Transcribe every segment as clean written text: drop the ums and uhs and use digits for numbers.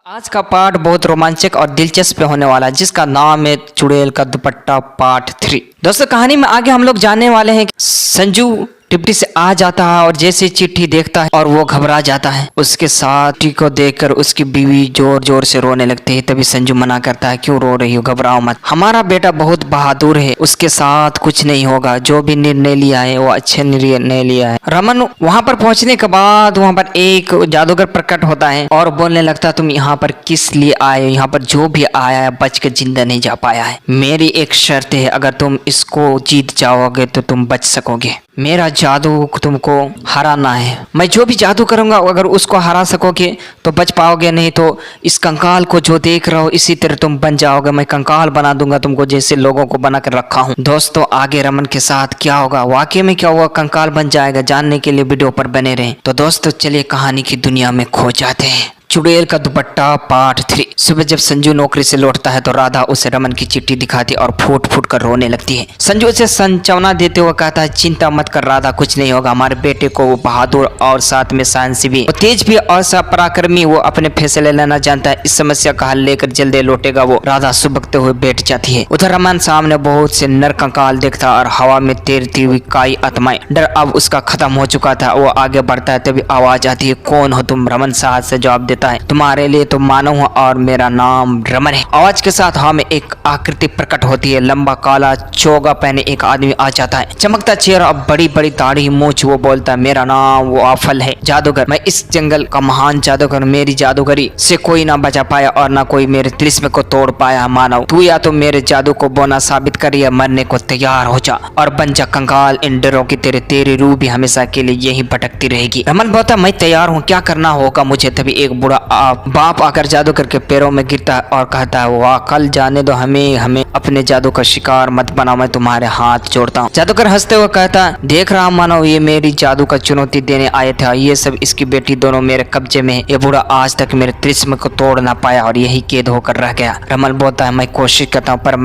आज का पार्ट बहुत रोमांचक और दिलचस्प होने वाला है, जिसका नाम है चुड़ैल का दुपट्टा पार्ट 3। दोस्तों, कहानी में आगे हम लोग जानने वाले हैं कि संजू डिप्टी से आ जाता है और जैसे चिट्ठी देखता है और वो घबरा जाता है। उसके साथ चिट्ठी को देखकर उसकी बीवी जोर जोर से रोने लगती है। तभी संजू मना करता है, क्यों रो रही हो, घबराओ मत, हमारा बेटा बहुत बहादुर है, उसके साथ कुछ नहीं होगा, जो भी निर्णय लिया है वो अच्छे निर्णय लिया है। रमन वहां पर पहुंचने के बाद वहां पर एक जादूगर प्रकट होता है और बोलने लगता है, तुम यहाँ पर किस लिए आए हो? यहाँ पर जो भी आया है बच के जिंदा नहीं जा पाया है। मेरी एक शर्त है, अगर तुम इसको जीत जाओगे तो तुम बच सकोगे। मेरा जादू तुमको हराना है। मैं जो भी जादू करूंगा अगर उसको हरा सकोगे तो बच पाओगे, नहीं तो इस कंकाल को जो देख रहे हो इसी तरह तुम बन जाओगे। मैं कंकाल बना दूंगा तुमको, जैसे लोगों को बना कर रखा हूँ। दोस्तों, आगे रमन के साथ क्या होगा, वाकई में क्या हुआ, कंकाल बन जाएगा, जानने के लिए वीडियो पर बने रहें। तो दोस्तों चलिए कहानी की दुनिया में खो जाते हैं। चुड़ैल का दुपट्टा पार्ट 3। सुबह जब संजू नौकरी से लौटता है तो राधा उसे रमन की चिट्ठी दिखाती और फूट फूट कर रोने लगती है। संजू उसे संचवना देते हुए कहता है, चिंता मत कर राधा, कुछ नहीं होगा। हमारे बेटे को वो बहादुर और साथ में साहसी भी, तेज भी और पराक्रमी, वो अपने फैसले लेना जानता है। इस समस्या का हल लेकर जल्दी लौटेगा वो। राधा सुबकते हुए बैठ जाती है। उधर रमन सामने बहुत से नर कंकाल देखता और हवा में तैरती हुई काई आत्माएं। डर अब उसका खत्म हो चुका था। वो आगे बढ़ता है, तभी आवाज आती है, कौन हो तुम? रमन साहस से जवाब देता है, तुम्हारे लिए तो मानव हूं और मेरा नाम रमन है। आवाज के साथ हवा में एक आकृति प्रकट होती है। लंबा काला चोगा पहने एक आदमी आ जाता है, चमकता चेहरा और बड़ी बड़ी दाढ़ी मूंछ। वो बोलता है, मेरा नाम वाफल है, जादूगर, मैं इस जंगल का महान जादूगर। मेरी जादूगरी से कोई ना बचा पाया और ना कोई मेरे तिलिस्म को तोड़ पाया। मानव, तू या तो मेरे जादू को बोना साबित कर या मरने को तैयार हो जा और बन जा कंकाल। इन डरों की तेरी रूह भी हमेशा के लिए यही भटकती रहेगी। रमन बोलता, मैं तैयार हूँ, क्या करना होगा मुझे? तभी एक बुरा बाप आकर जादूगर के पैरों में गिरता है और कहता है, वाह, कल जाने दो, हमें अपने जादू का शिकार मत बनाओ, मैं तुम्हारे हाथ जोड़ता हूँ। जादूगर हंसते हुए कहता है, देख रहा मानव, ये मेरी जादू का चुनौती देने आए थे। ये सब इसकी बेटी दोनों मेरे कब्जे में है। ये बूढ़ा आज तक मेरे तिलिस्म को तोड़ ना पाया और यही कैद होकर रह गया। रमन बोलता है, मैं कोशिश करता हूँ, पर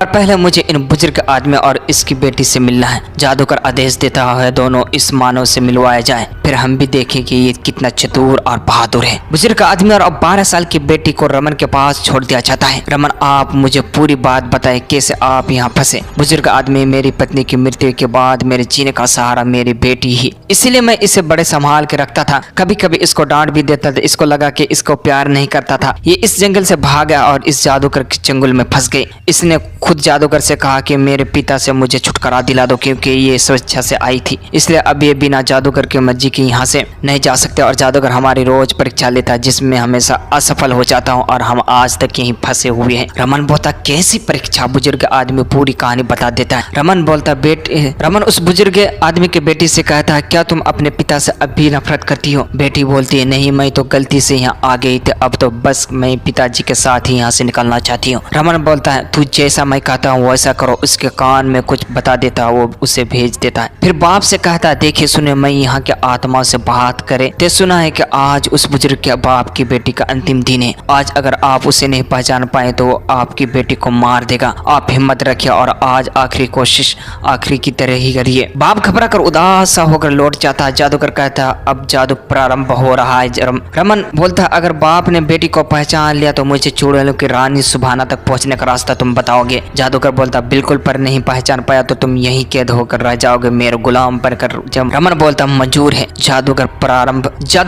पहले मुझे इन बुजुर्ग आदमी और इसकी बेटी से मिलना है। जादूगर आदेश देता है, दोनों इस मानव से मिलवाए जाए, फिर हम भी देखें कि ये कितना चतुर और बहादुर है। बुजुर्ग आदमी और 12 साल की बेटी को रमन के पास छोड़ दिया जाता है। रमन, आप मुझे पूरी बात बताएं, कैसे आप यहाँ फंसे? बुजुर्ग आदमी, मेरी पत्नी की मृत्यु के बाद मेरे जीने का सहारा मेरी बेटी ही, इसीलिए मैं इसे बड़े संभाल के रखता था। कभी कभी इसको डांट भी देता था। इसको लगा कि इसको प्यार नहीं करता था। ये इस जंगल से भागा और इस जादूगर के चंगुल में फंस गई। इसने खुद जादूगर से कहा कि मेरे पिता से मुझे छुटकारा दिला दो, क्योंकि ये स्वेच्छा से आई थी, इसलिए अब ये बिना जादूगर की मर्जी के यहाँ से नहीं जा सकते। और जादूगर हमारी रोज परीक्षा लेता है, जिसमें हमेशा असफल हो जाता हूँ और हम आज तक यहीं फंसे हुए हैं। रमन बोलता, कैसी परीक्षा? बुजुर्ग आदमी पूरी कहानी बता देता है। रमन उस बुजुर्ग आदमी के बेटी से कहता है, क्या तुम अपने पिता से अब भी नफरत करती हो? बेटी बोलती है, नहीं, मैं तो गलती से यहाँ आ गई थी, अब तो बस मैं पिताजी के साथ ही यहाँ से निकलना चाहती हूँ। रमन बोलता है, तू जैसा मैं कहता हूँ वैसा करो। उसके कान में कुछ बता देता है, वो उसे भेज देता है। फिर बाप से कहता है, देखिए सुने, मैं यहाँ के आत्मा से बात करे ते सुना है कि आज उस बुजुर्ग के बाप की बेटी का अंतिम दिन है। आज अगर आप उसे नहीं पहचान पाए तो वो आपकी बेटी को मार देगा। आप हिम्मत रखिए और आज आखिरी कोशिश आखिरी की तरह ही करिए। बाप घबरा कर उदास सा होकर लौट जाता है। जादूगर कहता है, अब जादू प्रारंभ हो रहा है। रमन बोलता है, अगर बाप ने बेटी को पहचान लिया तो मुझे चुड़ैलों की रानी सुभाना तक पहुंचने का रास्ता तुम बताओगे? जादूगर बोलता, बिल्कुल, पर नहीं पहचान पाया तो तुम यही कैद होकर रह जाओगे, मेरे गुलाम बनकर। जब रमन बोलता, मंजूर है। जादू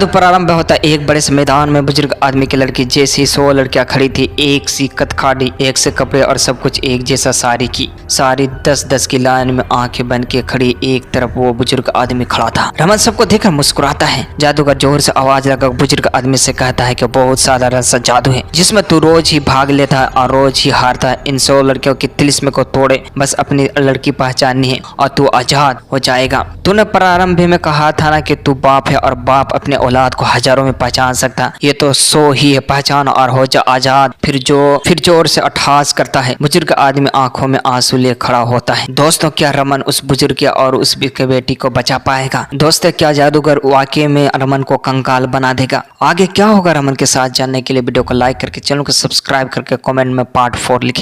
प्रारंभ होता है। एक बड़े से मैदान में बुजुर्ग आदमी की लड़की जैसी 100 लड़कियां खड़ी थी, एक सी कदकाठी, एक से कपड़े और सब कुछ एक जैसा। सारी 10-10 की लाइन में आंखें बन के खड़ी। एक तरफ वो बुजुर्ग आदमी खड़ा था। रमन सबको देखकर मुस्कुराता है। जादूगर जोर से आवाज लगा बुजुर्ग आदमी से कहता है कि बहुत साधारण सा जादू है, जिसमें तू रोज ही भाग लेता है और रोज ही हारता है। इन 100 लड़कियों की तिलिस्म को तोड़े, बस अपनी लड़की पहचाननी है और तू आजाद हो जाएगा। तूने प्रारंभ में कहा था ना कि तू बाप है और बाप अपने औलाद को हजारों में पहचान सकता। ये तो 100 ही है, पहचान और हो जा आजाद। फिर जोर से अट्ठास करता है। बुजुर्ग आदमी आंखों में आंसू लिए खड़ा होता है। दोस्तों, क्या रमन उस बुजुर्ग और उस बेटी को बचा पाएगा? दोस्तों, क्या जादूगर वाकई में रमन को कंकाल बना देगा? आगे क्या होगा रमन के साथ जानने के लिए वीडियो को लाइक करके, चैनल को सब्सक्राइब करके कमेंट में पार्ट 4 लिखें।